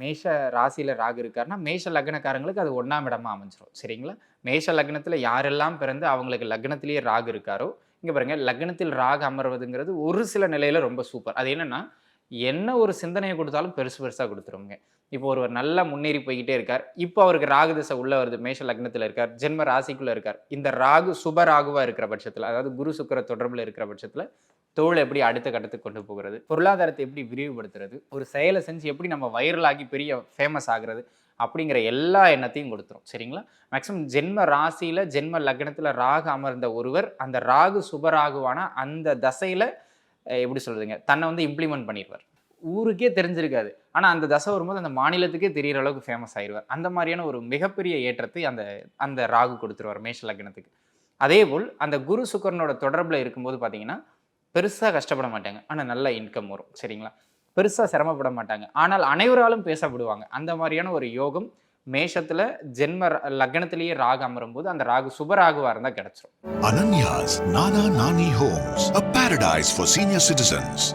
மேஷ ராசியில ராகு இருக்காருன்னா, மேஷ லக்னக்காரங்களுக்கு அது 1ஆம் இடமா அமைஞ்சிரும். சரிங்களா? மேஷ லக்னத்தில யாரெல்லாம் பிறந்து அவங்களுக்கு லக்னத்திலேயே ராகு இருக்காரோ, இங்க பாருங்க லக்னத்தில் ராகு அமர்வதுங்கிறது ஒரு சில நிலையில ரொம்ப சூப்பர். அது என்னன்னா, என்ன ஒரு சிந்தனைய குடுத்தாலும் பெருசு பெருசா குடுத்துருங்க. இப்போ ஒருவர் நல்லா முன்னேறி போய்க்கிட்டே இருக்கார். இப்போ அவருக்கு ராகு திசை உள்ள வருது. மேஷ லக்னத்தில இருக்கார். ஜென்ம ராசிக்குள்ள இருக்கார். இந்த ராகு சுப ராகுவா இருக்கிற பட்சத்தில, அதாவது குரு, சுக்கிர தொடர்புல இருக்கிற பட்சத்தில, தொழில எப்படி அடுத்த கட்டத்துக்கு கொண்டு போகிறது? பொருளாதாரத்தை எப்படி விரிவுபடுத்துறது? ஒரு செயல செஞ்சு எப்படி நம்ம வைரல் ஆகி பெரிய ஃபேமஸ் ஆகுறது? அப்படிங்கிற எல்லா எண்ணத்தையும் கொடுத்துரும். சரிங்களா? மேக்ஸிமம் ஜென்ம ராசியில, ஜென்ம லக்னத்தில ராகு அமர்ந்த ஒருவர், அந்த ராகு சுப ராகுவான அந்த தசையில எப்படி சொல்றதுங்க? தன்னை வந்து இம்ப்ளிமெண்ட் பண்ணிருவார். ஊருக்கே தெரிஞ்சிருக்காது. ஆனா அந்த தசை வரும்போது அந்த மாநிலத்துக்கே தெரியிற அளவுக்கு ஃபேமஸ் ஆயிருவார். அந்த மாரியான ஒரு மிகப்பெரிய ஏற்றத்தை அந்த அந்த ராகு கொடுத்துருவார் மேஷ லக்னத்துக்கு. அதேபோல் அந்த குரு சுக்கிரனோட தொடர்புல இருக்கும்போது பார்த்தீங்கன்னா, பெருசா கஷ்டப்பட மாட்டாங்க. ஆனா நல்ல இன்கம் வரும். சரிங்களா? பெருசா சிரமப்பட மாட்டாங்க. ஆனால் அனைவராலும் பேசப்படுவாங்க. அந்த மாரியான ஒரு யோகம் மேஷத்துல ஜென்ம லக்னத்திலேயே ராகு அமரும்போது, அந்த ராகு சுப ராகுவா இருந்தா கிடைச்சிரும். Ananya's Nana Nani Homes, a paradise for senior citizens.